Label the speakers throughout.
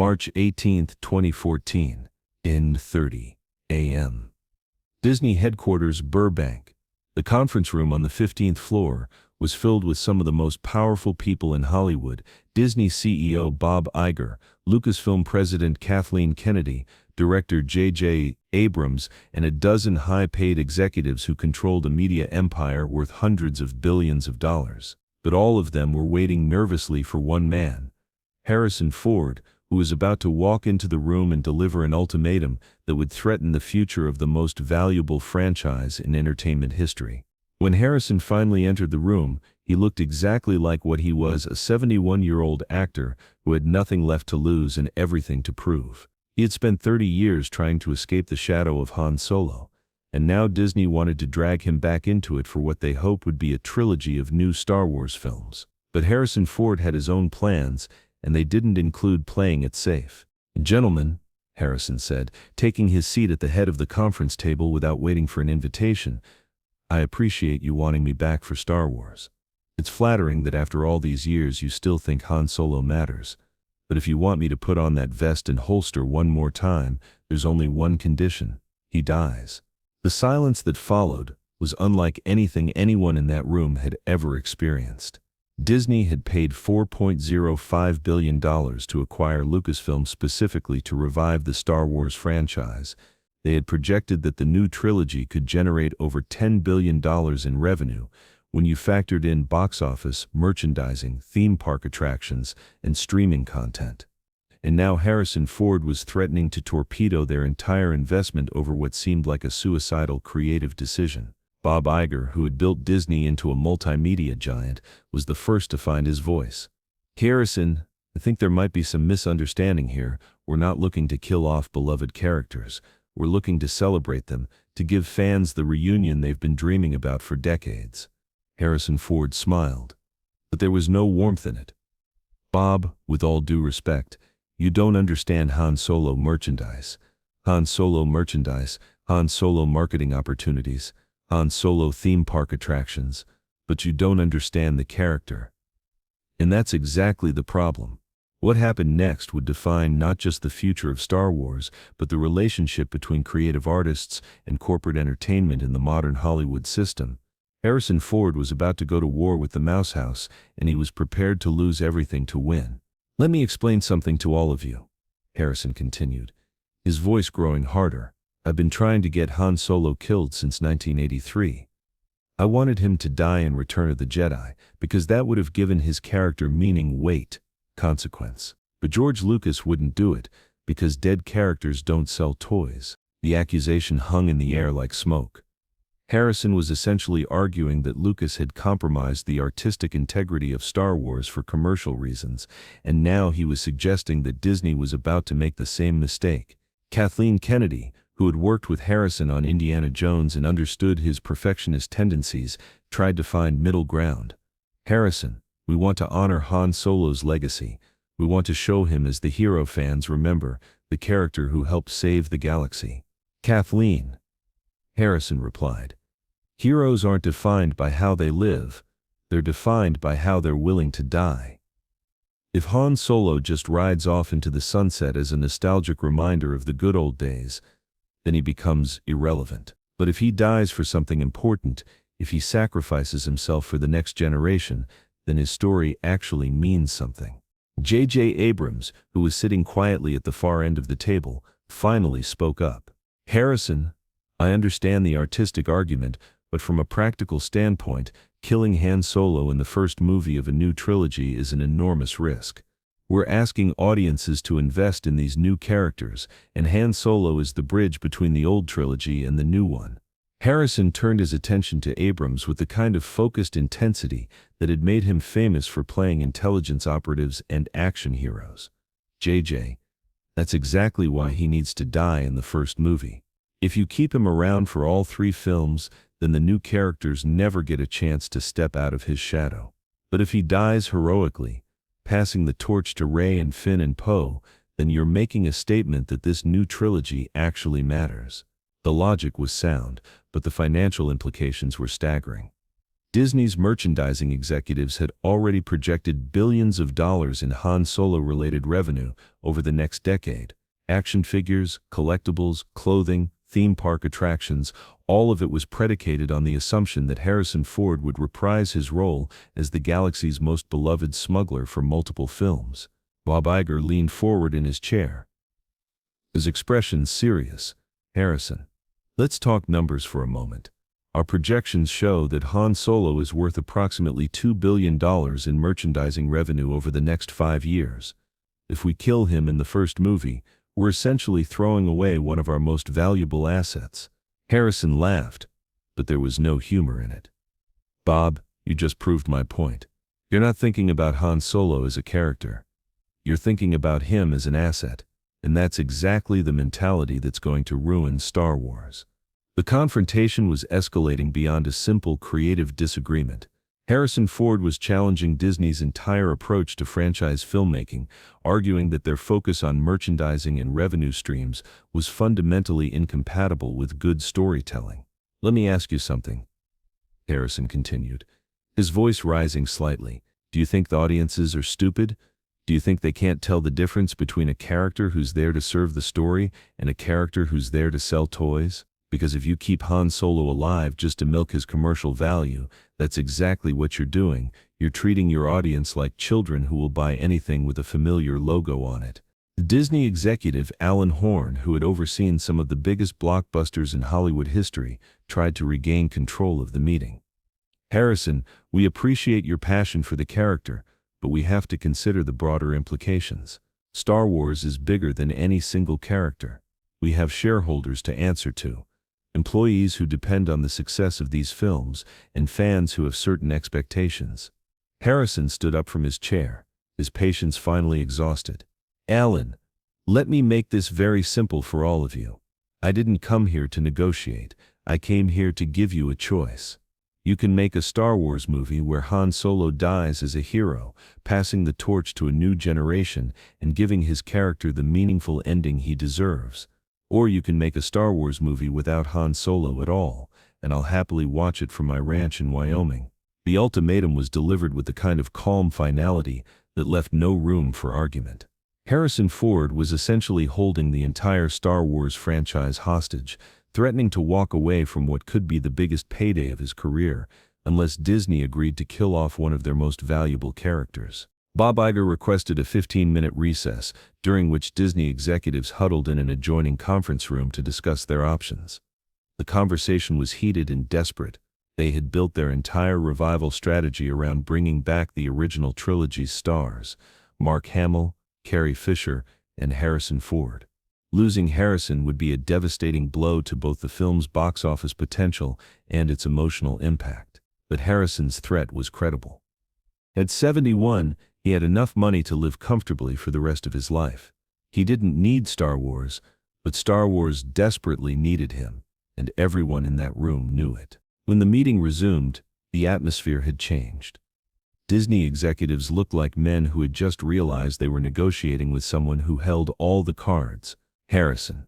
Speaker 1: March 18, 2014, 10:30 a.m. Disney headquarters, Burbank. The conference room on the 15th floor was filled with some of the most powerful people in Hollywood: Disney CEO Bob Iger, Lucasfilm President Kathleen Kennedy, Director J.J. Abrams, and a dozen high-paid executives who controlled a media empire worth hundreds of billions of dollars. But all of them were waiting nervously for one man, Harrison Ford, who was about to walk into the room and deliver an ultimatum that would threaten the future of the most valuable franchise in entertainment history. When Harrison finally entered the room, he looked exactly like what he was, a 71-year-old actor who had nothing left to lose and everything to prove. He had spent 30 years trying to escape the shadow of Han Solo, and now Disney wanted to drag him back into it for what they hoped would be a trilogy of new Star Wars films. But Harrison Ford had his own plans, and they didn't include playing it safe. "Gentlemen," Harrison said, taking his seat at the head of the conference table without waiting for an invitation, "I appreciate you wanting me back for Star Wars. It's flattering that after all these years you still think Han Solo matters. But if you want me to put on that vest and holster one more time, there's only one condition: he dies." The silence that followed was unlike anything anyone in that room had ever experienced. Disney had paid $4.05 billion to acquire Lucasfilm specifically to revive the Star Wars franchise. They had projected that the new trilogy could generate over $10 billion in revenue when you factored in box office, merchandising, theme park attractions, and streaming content. And now Harrison Ford was threatening to torpedo their entire investment over what seemed like a suicidal creative decision. Bob Iger, who had built Disney into a multimedia giant, was the first to find his voice. "Harrison, I think there might be some misunderstanding here. We're not looking to kill off beloved characters. We're looking to celebrate them, to give fans the reunion they've been dreaming about for decades." Harrison Ford smiled, but there was no warmth in it. "Bob, with all due respect, you don't understand Han Solo merchandise. Han Solo merchandise, Han Solo marketing opportunities, Han Solo theme park attractions, but you don't understand the character. And that's exactly the problem. What happened next would define not just the future of Star Wars, but the relationship between creative artists and corporate entertainment in the modern Hollywood system." Harrison Ford was about to go to war with the Mouse House, and he was prepared to lose everything to win. "Let me explain something to all of you," Harrison continued, his voice growing harder. "I've been trying to get Han Solo killed since 1983. I wanted him to die in Return of the Jedi, because that would have given his character meaning, weight, consequence. But George Lucas wouldn't do it, because dead characters don't sell toys." The accusation hung in the air like smoke. Harrison was essentially arguing that Lucas had compromised the artistic integrity of Star Wars for commercial reasons, and now he was suggesting that Disney was about to make the same mistake. Kathleen Kennedy, who had worked with Harrison on Indiana Jones and understood his perfectionist tendencies, tried to find middle ground. "Harrison, we want to honor Han Solo's legacy. We want to show him as the hero fans remember, the character who helped save the galaxy." "Kathleen," Harrison replied, "heroes aren't defined by how they live. They're defined by how they're willing to die. If Han Solo just rides off into the sunset as a nostalgic reminder of the good old days, then he becomes irrelevant. But if he dies for something important, if he sacrifices himself for the next generation, then his story actually means something." J.J. Abrams, who was sitting quietly at the far end of the table, finally spoke up. "Harrison, I understand the artistic argument, but from a practical standpoint, killing Han Solo in the first movie of a new trilogy is an enormous risk. We're asking audiences to invest in these new characters, and Han Solo is the bridge between the old trilogy and the new one." Harrison turned his attention to Abrams with the kind of focused intensity that had made him famous for playing intelligence operatives and action heroes. "JJ, that's exactly why he needs to die in the first movie. If you keep him around for all 3 films, then the new characters never get a chance to step out of his shadow. But if he dies heroically, passing the torch to Rey and Finn and Poe, then you're making a statement that this new trilogy actually matters." The logic was sound, but the financial implications were staggering. Disney's merchandising executives had already projected billions of dollars in Han Solo-related revenue over the next decade. Action figures, collectibles, clothing, theme park attractions, all of it was predicated on the assumption that Harrison Ford would reprise his role as the galaxy's most beloved smuggler for multiple films. Bob Iger leaned forward in his chair, his expression serious. "Harrison, let's talk numbers for a moment. Our projections show that Han Solo is worth approximately $2 billion in merchandising revenue over the next 5 years. If we kill him in the first movie, we're essentially throwing away one of our most valuable assets." Harrison laughed, but there was no humor in it. "Bob, you just proved my point. You're not thinking about Han Solo as a character. You're thinking about him as an asset, and that's exactly the mentality that's going to ruin Star Wars." The confrontation was escalating beyond a simple creative disagreement. Harrison Ford was challenging Disney's entire approach to franchise filmmaking, arguing that their focus on merchandising and revenue streams was fundamentally incompatible with good storytelling. "Let me ask you something," Harrison continued, his voice rising slightly. "Do you think the audiences are stupid? Do you think they can't tell the difference between a character who's there to serve the story and a character who's there to sell toys? Because if you keep Han Solo alive just to milk his commercial value, that's exactly what you're doing. You're treating your audience like children who will buy anything with a familiar logo on it." The Disney executive Alan Horn, who had overseen some of the biggest blockbusters in Hollywood history, tried to regain control of the meeting. "Harrison, we appreciate your passion for the character, but we have to consider the broader implications. Star Wars is bigger than any single character. We have shareholders to answer to, employees who depend on the success of these films, and fans who have certain expectations." Harrison stood up from his chair, his patience finally exhausted. "Alan, let me make this very simple for all of you. I didn't come here to negotiate. I came here to give you a choice. You can make a Star Wars movie where Han Solo dies as a hero, passing the torch to a new generation and giving his character the meaningful ending he deserves. Or you can make a Star Wars movie without Han Solo at all, and I'll happily watch it from my ranch in Wyoming." The ultimatum was delivered with the kind of calm finality that left no room for argument. Harrison Ford was essentially holding the entire Star Wars franchise hostage, threatening to walk away from what could be the biggest payday of his career, unless Disney agreed to kill off one of their most valuable characters. Bob Iger requested a 15-minute recess, during which Disney executives huddled in an adjoining conference room to discuss their options. The conversation was heated and desperate. They had built their entire revival strategy around bringing back the original trilogy's stars, Mark Hamill, Carrie Fisher, and Harrison Ford. Losing Harrison would be a devastating blow to both the film's box office potential and its emotional impact. But Harrison's threat was credible. At 71, he had enough money to live comfortably for the rest of his life. He didn't need Star Wars, but Star Wars desperately needed him, and everyone in that room knew it. When the meeting resumed, the atmosphere had changed. Disney executives looked like men who had just realized they were negotiating with someone who held all the cards. "Harrison,"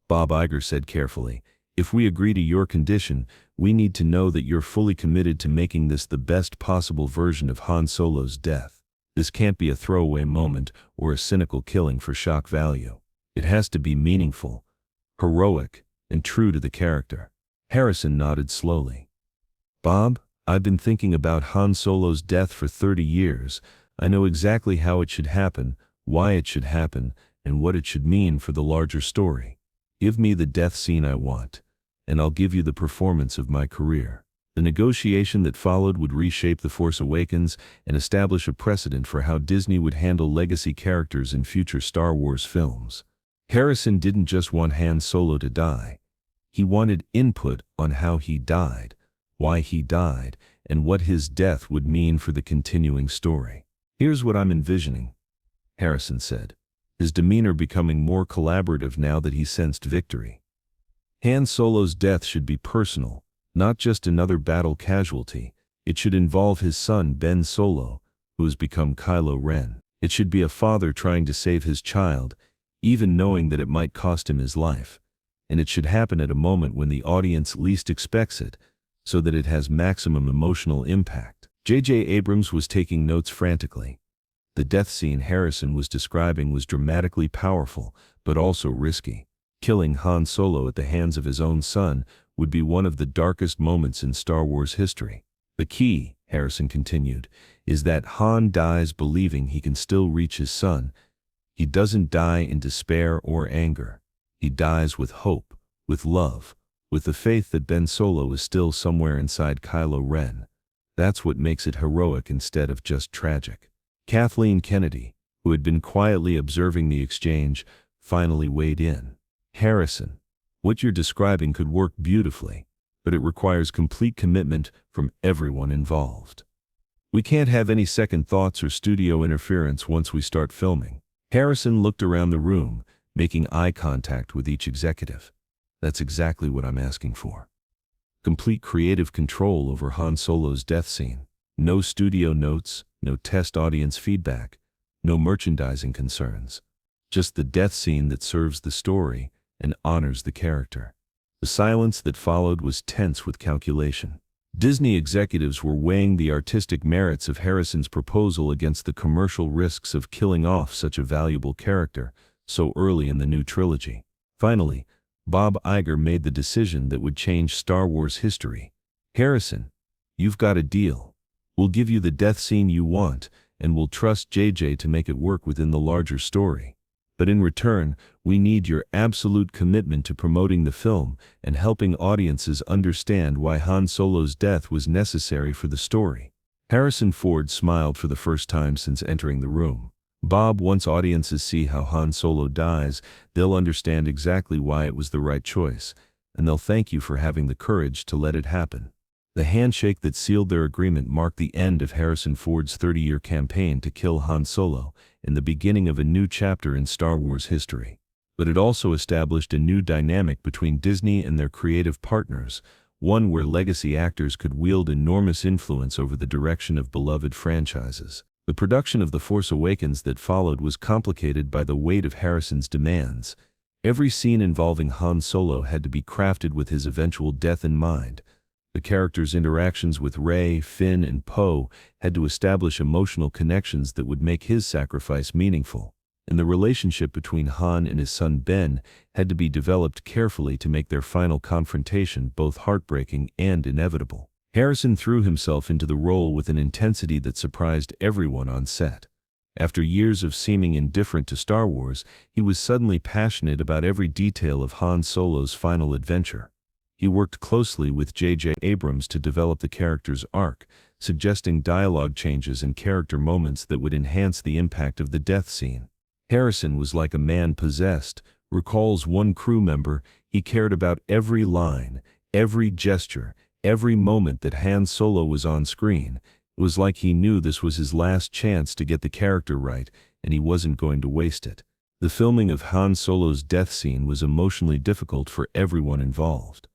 Speaker 1: Bob Iger said carefully, "if we agree to your condition, we need to know that you're fully committed to making this the best possible version of Han Solo's death. This can't be a throwaway moment or a cynical killing for shock value. It has to be meaningful, heroic, and true to the character." Harrison nodded slowly. "Bob, I've been thinking about Han Solo's death for 30 years. I know exactly how it should happen, why it should happen, and what it should mean for the larger story. Give me the death scene I want, and I'll give you the performance of my career." The negotiation that followed would reshape The Force Awakens and establish a precedent for how Disney would handle legacy characters in future Star Wars films. Harrison didn't just want Han Solo to die. He wanted input on how he died, why he died, and what his death would mean for the continuing story. "Here's what I'm envisioning," Harrison said, his demeanor becoming more collaborative now that he sensed victory. "Han Solo's death should be personal, not just another battle casualty. It should involve his son Ben Solo, who has become Kylo Ren. It should be a father trying to save his child, even knowing that it might cost him his life. And it should happen at a moment when the audience least expects it, so that it has maximum emotional impact. J.J. Abrams was taking notes frantically. The death scene Harrison was describing was dramatically powerful, but also risky. Killing Han Solo at the hands of his own son would be one of the darkest moments in Star Wars history. The key, Harrison continued, is that Han dies believing he can still reach his son. He doesn't die in despair or anger. He dies with hope, with love, with the faith that Ben Solo is still somewhere inside Kylo Ren. That's what makes it heroic instead of just tragic. Kathleen Kennedy, who had been quietly observing the exchange, finally weighed in. Harrison, what you're describing could work beautifully, but it requires complete commitment from everyone involved. We can't have any second thoughts or studio interference once we start filming. Harrison looked around the room, making eye contact with each executive. That's exactly what I'm asking for. Complete creative control over Han Solo's death scene. No studio notes, no test audience feedback, no merchandising concerns. Just the death scene that serves the story and honors the character. The silence that followed was tense with calculation. Disney executives were weighing the artistic merits of Harrison's proposal against the commercial risks of killing off such a valuable character so early in the new trilogy. Finally, Bob Iger made the decision that would change Star Wars history. Harrison, you've got a deal. We'll give you the death scene you want, and we'll trust JJ to make it work within the larger story. But in return, we need your absolute commitment to promoting the film and helping audiences understand why Han Solo's death was necessary for the story. Harrison Ford smiled for the first time since entering the room. Bob, once audiences see how Han Solo dies, they'll understand exactly why it was the right choice, and they'll thank you for having the courage to let it happen. The handshake that sealed their agreement marked the end of Harrison Ford's 30-year campaign to kill Han Solo and the beginning of a new chapter in Star Wars history. But it also established a new dynamic between Disney and their creative partners, one where legacy actors could wield enormous influence over the direction of beloved franchises. The production of The Force Awakens that followed was complicated by the weight of Harrison's demands. Every scene involving Han Solo had to be crafted with his eventual death in mind. The characters' interactions with Rey, Finn, and Poe had to establish emotional connections that would make his sacrifice meaningful. And the relationship between Han and his son Ben had to be developed carefully to make their final confrontation both heartbreaking and inevitable. Harrison threw himself into the role with an intensity that surprised everyone on set. After years of seeming indifferent to Star Wars, he was suddenly passionate about every detail of Han Solo's final adventure. He worked closely with J.J. Abrams to develop the character's arc, suggesting dialogue changes and character moments that would enhance the impact of the death scene. Harrison was like a man possessed, recalls one crew member. He cared about every line, every gesture, every moment that Han Solo was on screen. It was like he knew this was his last chance to get the character right, and he wasn't going to waste it. The filming of Han Solo's death scene was emotionally difficult for everyone involved.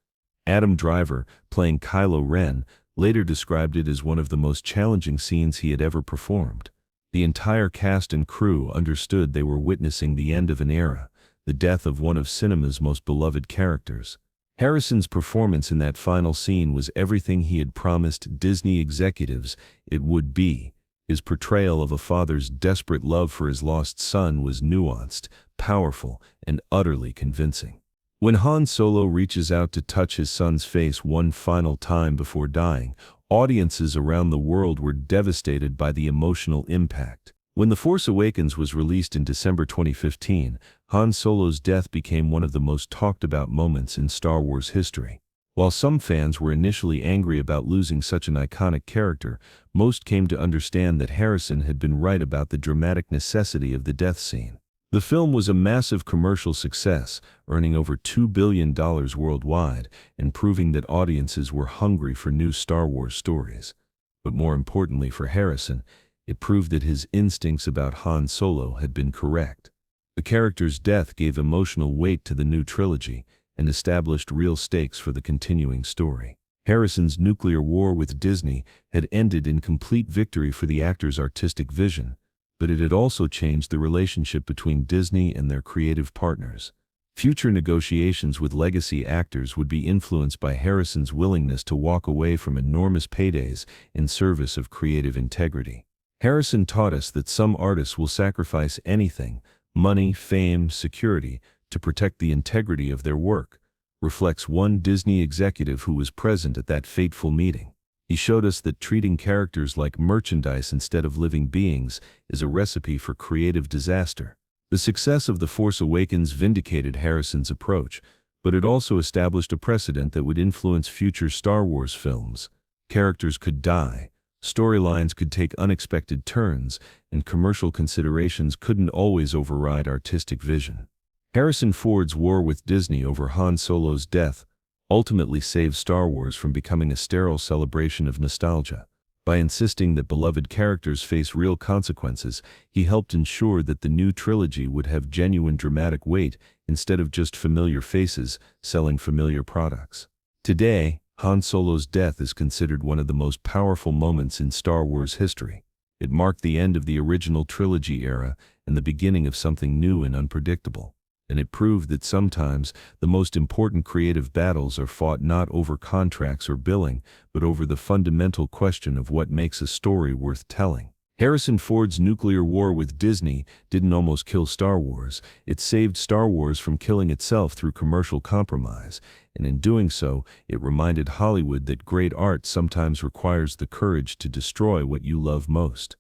Speaker 1: Adam Driver, playing Kylo Ren, later described it as one of the most challenging scenes he had ever performed. The entire cast and crew understood they were witnessing the end of an era, the death of one of cinema's most beloved characters. Harrison's performance in that final scene was everything he had promised Disney executives it would be. His portrayal of a father's desperate love for his lost son was nuanced, powerful, and utterly convincing. When Han Solo reaches out to touch his son's face one final time before dying, audiences around the world were devastated by the emotional impact. When The Force Awakens was released in December 2015, Han Solo's death became one of the most talked about moments in Star Wars history. While some fans were initially angry about losing such an iconic character, most came to understand that Harrison had been right about the dramatic necessity of the death scene. The film was a massive commercial success, earning over $2 billion worldwide and proving that audiences were hungry for new Star Wars stories. But more importantly for Harrison, it proved that his instincts about Han Solo had been correct. The character's death gave emotional weight to the new trilogy and established real stakes for the continuing story. Harrison's nuclear war with Disney had ended in complete victory for the actor's artistic vision, but it had also changed the relationship between Disney and their creative partners. Future negotiations with legacy actors would be influenced by Harrison's willingness to walk away from enormous paydays in service of creative integrity. Harrison taught us that some artists will sacrifice anything, money, fame, security, to protect the integrity of their work, reflects one Disney executive who was present at that fateful meeting. He showed us that treating characters like merchandise instead of living beings is a recipe for creative disaster. The success of The Force Awakens vindicated Harrison's approach, but it also established a precedent that would influence future Star Wars films. Characters could die, storylines could take unexpected turns, and commercial considerations couldn't always override artistic vision. Harrison Ford's war with Disney over Han Solo's death ultimately saved Star Wars from becoming a sterile celebration of nostalgia. By insisting that beloved characters face real consequences, he helped ensure that the new trilogy would have genuine dramatic weight instead of just familiar faces selling familiar products. Today, Han Solo's death is considered one of the most powerful moments in Star Wars history. It marked the end of the original trilogy era and the beginning of something new and unpredictable. And it proved that sometimes the most important creative battles are fought not over contracts or billing, but over the fundamental question of what makes a story worth telling. Harrison Ford's nuclear war with Disney didn't almost kill Star Wars, it saved Star Wars from killing itself through commercial compromise, and in doing so, it reminded Hollywood that great art sometimes requires the courage to destroy what you love most.